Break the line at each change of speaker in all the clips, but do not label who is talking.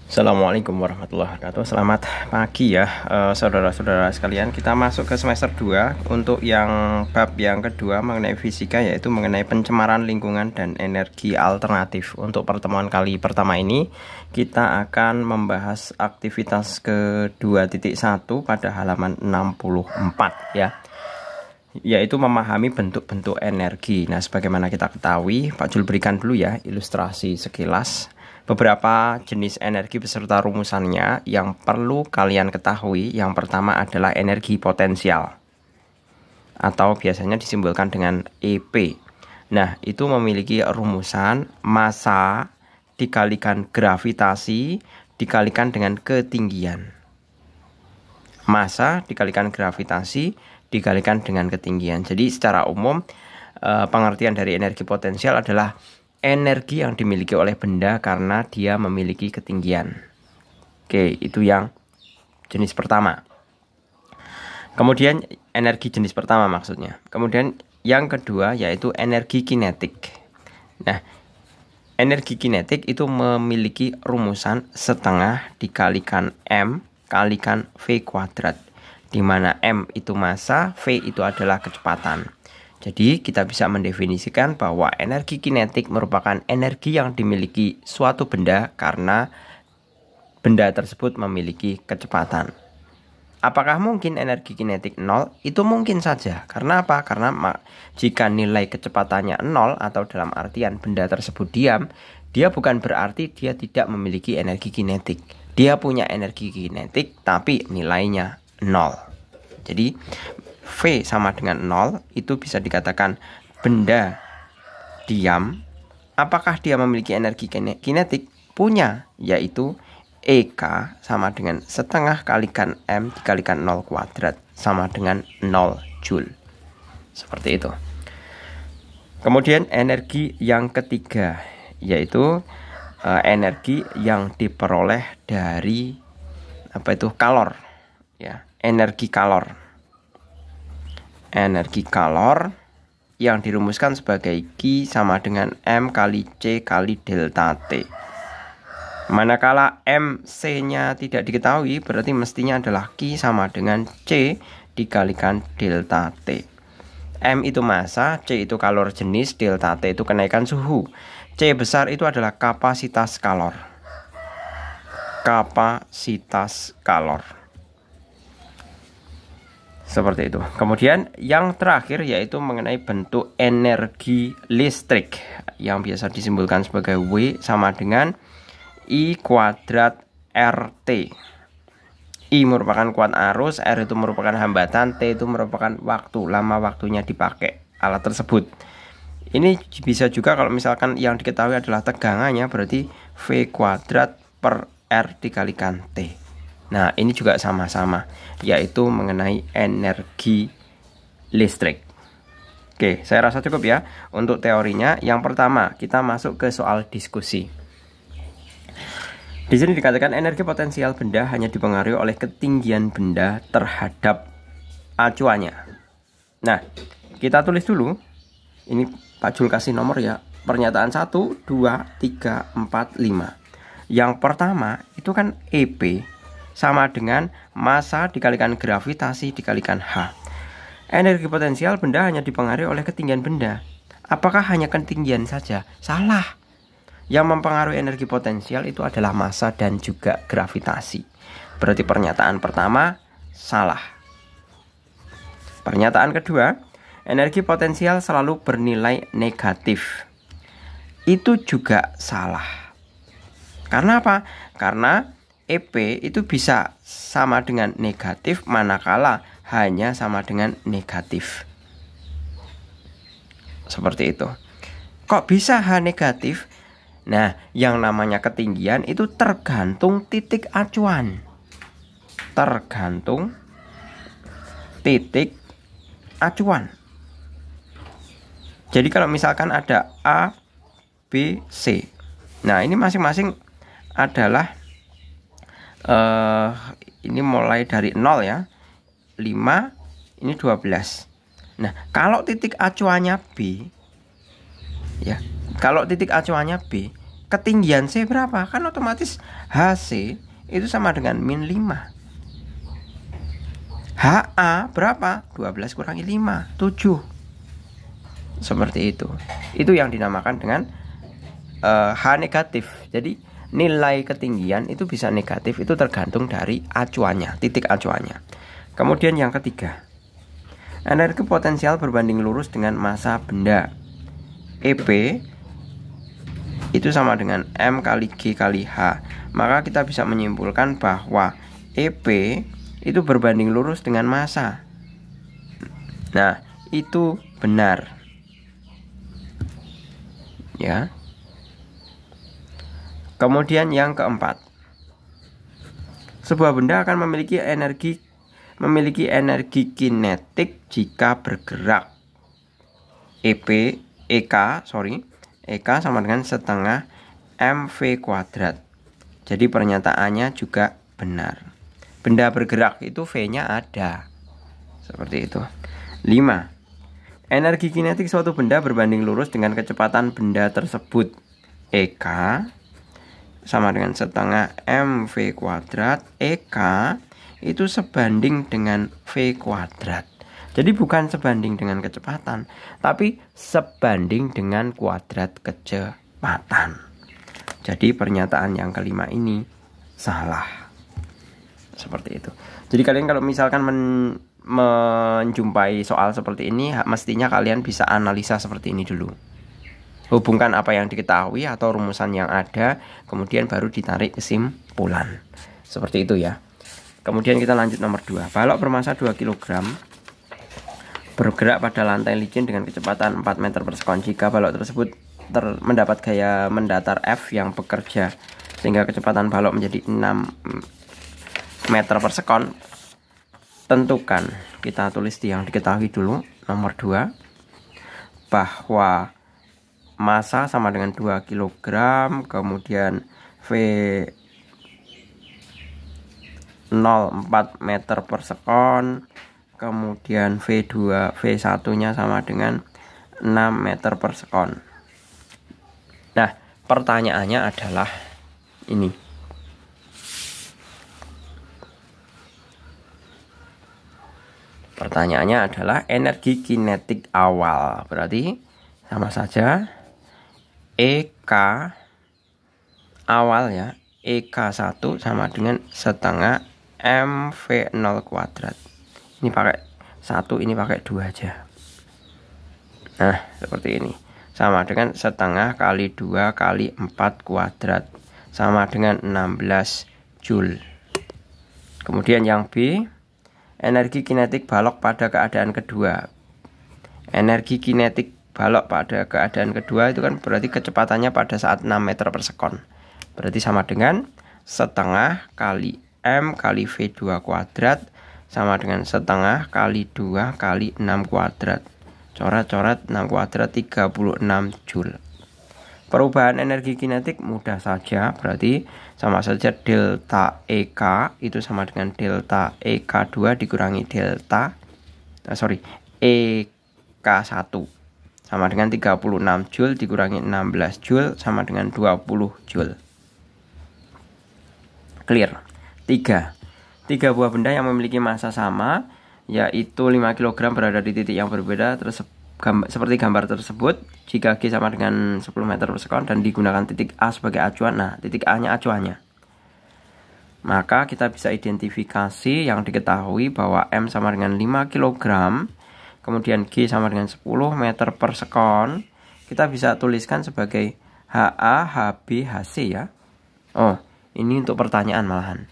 Assalamualaikum warahmatullahi wabarakatuh. Selamat pagi ya, saudara-saudara sekalian. Kita masuk ke semester 2 untuk yang bab yang kedua mengenai fisika, yaitu mengenai pencemaran lingkungan dan energi alternatif. Untuk pertemuan kali pertama ini kita akan membahas aktivitas ke-2.1 pada halaman 64 ya, yaitu memahami bentuk-bentuk energi. Nah, sebagaimana kita ketahui, Pak Jul berikan dulu ya ilustrasi sekilas beberapa jenis energi beserta rumusannya yang perlu kalian ketahui. Yang pertama adalah energi potensial, atau biasanya disimbolkan dengan EP. Nah, itu memiliki rumusan massa dikalikan gravitasi dikalikan dengan ketinggian. Massa dikalikan gravitasi dikalikan dengan ketinggian. Jadi secara umum pengertian dari energi potensial adalah energi yang dimiliki oleh benda karena dia memiliki ketinggian. Oke, itu yang jenis pertama. Kemudian energi jenis pertama maksudnya. Kemudian yang kedua yaitu energi kinetik. Nah, energi kinetik itu memiliki rumusan setengah dikalikan M kalikan V kuadrat, di mana M itu massa, V itu adalah kecepatan. Jadi kita bisa mendefinisikan bahwa energi kinetik merupakan energi yang dimiliki suatu benda karena benda tersebut memiliki kecepatan. Apakah mungkin energi kinetik 0? Itu mungkin saja. Karena apa? Karena jika nilai kecepatannya 0 atau dalam artian benda tersebut diam, dia bukan berarti dia tidak memiliki energi kinetik. Dia punya energi kinetik tapi nilainya 0. Jadi V sama dengan 0, itu bisa dikatakan benda diam. Apakah dia memiliki energi kinetik? Punya, yaitu EK sama dengan setengah kalikan M dikalikan 0 kuadrat sama dengan 0 Joule. Seperti itu. Kemudian energi yang ketiga yaitu energi yang diperoleh dari kalor ya, energi kalor. Energi kalor yang dirumuskan sebagai Q sama dengan M kali C kali delta T. Manakala MC-nya tidak diketahui, berarti mestinya adalah Q sama dengan C dikalikan delta T. M itu massa, C itu kalor jenis, delta T itu kenaikan suhu. C besar itu adalah kapasitas kalor. Kapasitas kalor. Seperti itu. Kemudian yang terakhir yaitu mengenai bentuk energi listrik yang biasa disimbolkan sebagai W sama dengan I kuadrat RT. I merupakan kuat arus, R itu merupakan hambatan, T itu merupakan waktu, lama waktunya dipakai alat tersebut. Ini bisa juga kalau misalkan yang diketahui adalah tegangannya, berarti V kuadrat per R dikalikan T. Nah, ini juga sama-sama, yaitu mengenai energi listrik. Oke, saya rasa cukup ya untuk teorinya. Yang pertama, kita masuk ke soal diskusi. Di sini dikatakan energi potensial benda hanya dipengaruhi oleh ketinggian benda terhadap acuannya. Nah, kita tulis dulu. Ini Pak Jul kasih nomor ya. Pernyataan 1, 2, 3, 4, 5. Yang pertama itu kan EP sama dengan massa dikalikan gravitasi dikalikan H. Energi potensial benda hanya dipengaruhi oleh ketinggian benda. Apakah hanya ketinggian saja? Salah. Yang mempengaruhi energi potensial itu adalah massa dan juga gravitasi. Berarti pernyataan pertama salah. Pernyataan kedua, energi potensial selalu bernilai negatif. Itu juga salah. Karena apa? Karena EP itu bisa sama dengan negatif manakala hanya sama dengan negatif. Seperti itu. Kok bisa H negatif? Nah, yang namanya ketinggian itu tergantung titik acuan. Tergantung titik acuan. Jadi kalau misalkan ada A, B, C. Nah, ini masing-masing adalah ini mulai dari 0 ya, 5, ini 12. Nah, kalau titik acuannya B ya, kalau titik acuannya B, ketinggian C berapa? Kan otomatis HC itu sama dengan min 5. HA berapa? 12 kurangi 5, 7. Seperti itu. Itu yang dinamakan dengan H negatif. Jadi nilai ketinggian itu bisa negatif, itu tergantung dari acuannya, titik acuannya. Kemudian yang ketiga, energi potensial berbanding lurus dengan massa benda. EP itu sama dengan M kali G kali H. Maka kita bisa menyimpulkan bahwa EP itu berbanding lurus dengan massa. Nah, itu benar. Ya. Kemudian yang keempat, sebuah benda akan memiliki energi kinetik jika bergerak. EK sama dengan setengah mv kuadrat. Jadi pernyataannya juga benar. Benda bergerak itu V-nya ada. Seperti itu. 5. Energi kinetik suatu benda berbanding lurus dengan kecepatan benda tersebut. EK sama dengan setengah mv kuadrat. EK itu sebanding dengan V kuadrat. Jadi bukan sebanding dengan kecepatan, tapi sebanding dengan kuadrat kecepatan. Jadi pernyataan yang kelima ini salah. Seperti itu. Jadi kalian kalau misalkan menjumpai soal seperti ini, mestinya kalian bisa analisa seperti ini dulu. Hubungkan apa yang diketahui atau rumusan yang ada, kemudian baru ditarik kesimpulan. Seperti itu ya. Kemudian kita lanjut nomor 2. Balok bermassa 2 kg bergerak pada lantai licin dengan kecepatan 4 meter per sekon. Jika balok tersebut mendapat gaya mendatar F yang bekerja sehingga kecepatan balok menjadi 6 meter per sekon, tentukan. Kita tulis di yang diketahui dulu. Nomor 2, bahwa massa sama dengan 2 kg, kemudian V 0,4 meter per sekon, kemudian V1 nya sama dengan 6 meter per sekon. Nah, pertanyaannya adalah ini. Pertanyaannya adalah energi kinetik awal. Berarti sama saja EK awal ya. EK1 sama dengan setengah MV0 kuadrat. Ini pakai 1, ini pakai 2 aja. Nah, seperti ini. Sama dengan setengah kali 2 kali 4 kuadrat. Sama dengan 16 Joule. Kemudian yang B, energi kinetik balok pada keadaan kedua. Energi kinetik balok pada keadaan kedua itu kan berarti kecepatannya pada saat 6 meter per sekon. Berarti sama dengan setengah kali M kali V2 kuadrat sama dengan setengah kali 2 kali 6 kuadrat. Coret-coret 6 kuadrat 36 Joule. Perubahan energi kinetik mudah saja, berarti sama saja delta EK itu sama dengan delta EK2 dikurangi delta EK1 sama dengan 36 Joule dikurangi 16 Joule sama dengan 20 Joule. Clear. 3 buah benda yang memiliki massa sama, yaitu 5 kg berada di titik yang berbeda seperti gambar tersebut. Jika G sama dengan 10 meter per sekon dan digunakan titik A sebagai acuan, nah titik A nya acuannya, maka kita bisa identifikasi yang diketahui bahwa M sama dengan 5 kg, kemudian G sama dengan 10 meter per sekon. Kita bisa tuliskan sebagai HA, HB, HC ya. Oh, ini untuk pertanyaan malahan.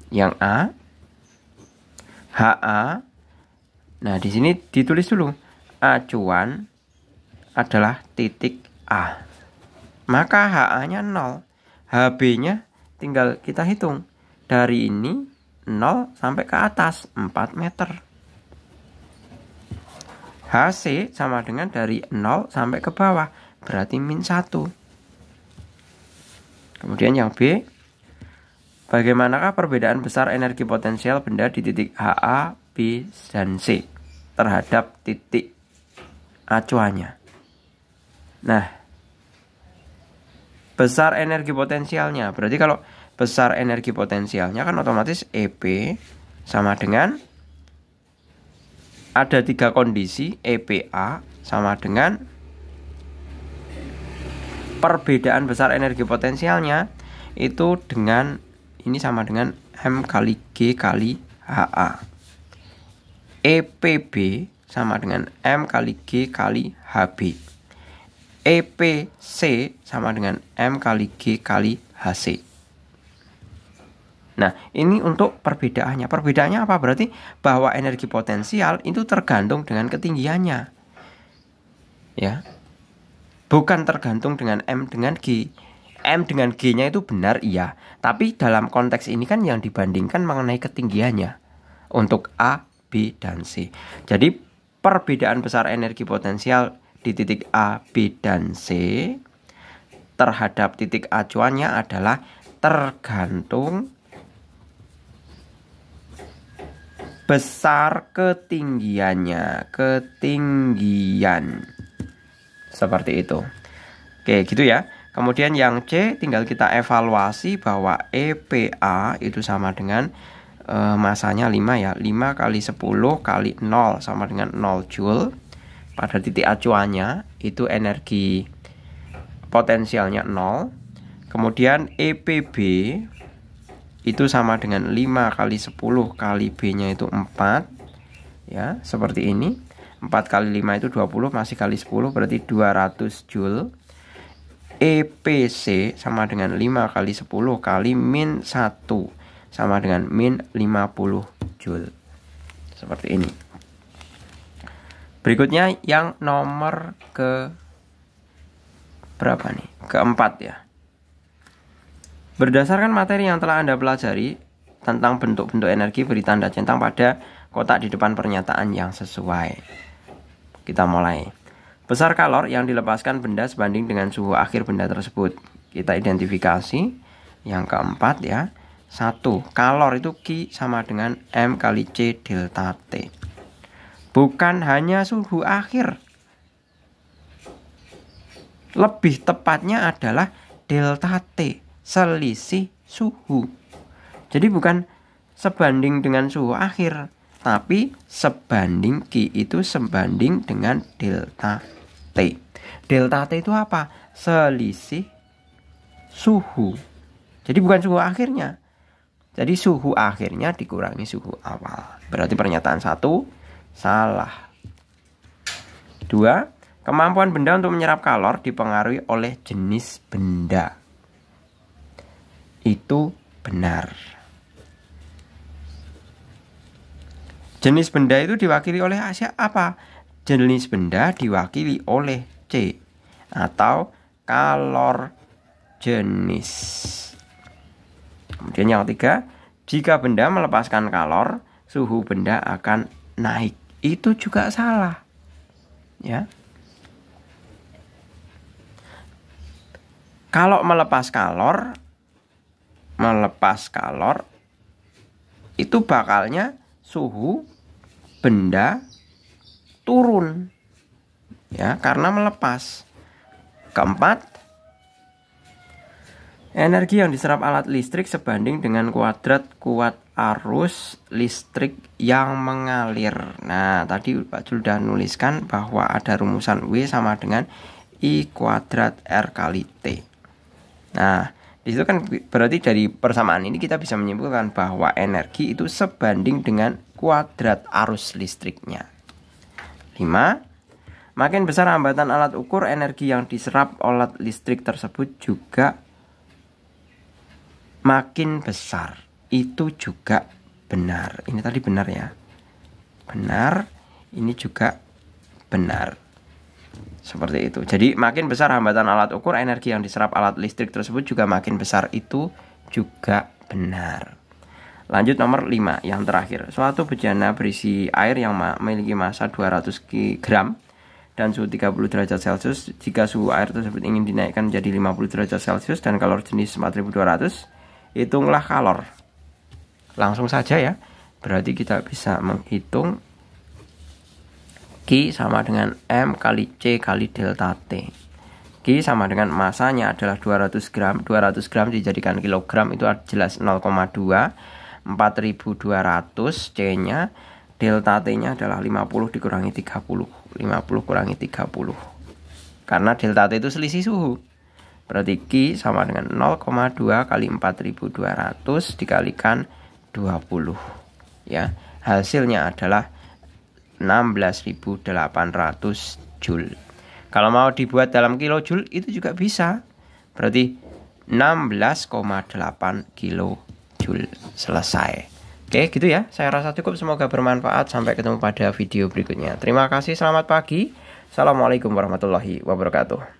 Yang A, HA. Nah, di sini ditulis dulu. Acuan adalah titik A. Maka HA-nya 0. HB-nya tinggal kita hitung. Dari ini 0 sampai ke atas 4 meter. HC sama dengan dari 0 sampai ke bawah. Berarti min 1. Kemudian yang B, bagaimanakah perbedaan besar energi potensial benda di titik HA, B, dan C terhadap titik acuannya? Nah, besar energi potensialnya. Berarti kalau besar energi potensialnya kan otomatis EP sama dengan, ada 3 kondisi, EPA sama dengan perbedaan besar energi potensialnya itu dengan, ini sama dengan M kali G kali HA. EPB sama dengan M kali G kali HB. EPC sama dengan M kali G kali HC. Nah, ini untuk perbedaannya. Perbedaannya apa? Berarti bahwa energi potensial itu tergantung dengan ketinggiannya. Ya. Bukan tergantung dengan M dengan G. M dengan G-nya itu benar, iya. Tapi dalam konteks ini kan yang dibandingkan mengenai ketinggiannya untuk A, B, dan C. Jadi perbedaan besar energi potensial di titik A, B, dan C terhadap titik acuannya adalah tergantung besar ketinggiannya, ketinggian. Seperti itu. Oke, gitu ya. Kemudian yang C tinggal kita evaluasi bahwa EPA itu sama dengan masanya 5 ya. 5 kali 10 kali 0 sama dengan 0 Joule. Pada titik acuannya itu energi potensialnya 0. Kemudian EPB itu sama dengan 5 kali 10 kali B-nya itu 4. Ya, seperti ini. 4 kali 5 itu 20, masih kali 10 berarti 200 Joule. EPC sama dengan 5 kali 10 kali min 1 sama dengan min 50 Joule. Seperti ini. Berikutnya yang nomor ke berapa nih? Keempat ya. Berdasarkan materi yang telah Anda pelajari tentang bentuk-bentuk energi, beri tanda centang pada kotak di depan pernyataan yang sesuai. Kita mulai. Besar kalor yang dilepaskan benda sebanding dengan suhu akhir benda tersebut. Kita identifikasi yang keempat ya. 1. Kalor itu Q sama dengan M kali C delta T. Bukan hanya suhu akhir. Lebih tepatnya adalah delta T, selisih suhu. Jadi bukan sebanding dengan suhu akhir, tapi sebanding Q itu sebanding dengan delta T. Delta T itu apa? Selisih suhu. Jadi bukan suhu akhirnya. Jadi suhu akhirnya dikurangi suhu awal. Berarti pernyataan 1 salah. 2. Kemampuan benda untuk menyerap kalor dipengaruhi oleh jenis benda. Itu benar. Jenis benda itu diwakili oleh apa? Jenis benda diwakili oleh C atau kalor jenis. Kemudian yang ketiga, jika benda melepaskan kalor, suhu benda akan naik. Itu juga salah. Ya. Kalau melepas kalor itu bakalnya suhu benda turun. Ya, karena melepas. Keempat, energi yang diserap alat listrik sebanding dengan kuadrat kuat arus listrik yang mengalir. Nah, tadi Pak Jul sudah nuliskan bahwa ada rumusan W sama dengan I kuadrat R kali T. Nah, disitu kan berarti dari persamaan ini kita bisa menyimpulkan bahwa energi itu sebanding dengan kuadrat arus listriknya. 5. Makin besar hambatan alat ukur, energi yang diserap alat listrik tersebut juga makin besar. Itu juga benar. Ini tadi benar ya. Benar. Ini juga benar. Seperti itu. Jadi makin besar hambatan alat ukur, energi yang diserap alat listrik tersebut juga makin besar. Itu juga benar. Lanjut nomor 5 yang terakhir. Suatu bejana berisi air yang memiliki massa 200 kg dan suhu 30 derajat Celcius. Jika suhu air tersebut ingin dinaikkan menjadi 50 derajat Celcius dan kalor jenis 4200, hitunglah kalor. Langsung saja ya. Berarti kita bisa menghitung Q sama dengan M kali C kali delta T. Q Berarti sama dengan masanya adalah 200 gram. 200 gram dijadikan kilogram itu jelas 0,2. 4200 C-nya. Delta T-nya adalah 50 dikurangi 30. 50 kurangi 30. Karena delta T itu selisih suhu. Berarti Q sama dengan 0,2 kali 4200 dikalikan 20. Ya, hasilnya adalah 16.800 Joule. Kalau mau dibuat dalam kilojoule itu juga bisa. Berarti 16,8 kilojoule. Selesai. Oke, gitu ya. Saya rasa cukup. Semoga bermanfaat. Sampai ketemu pada video berikutnya. Terima kasih. Selamat pagi. Assalamualaikum warahmatullahi wabarakatuh.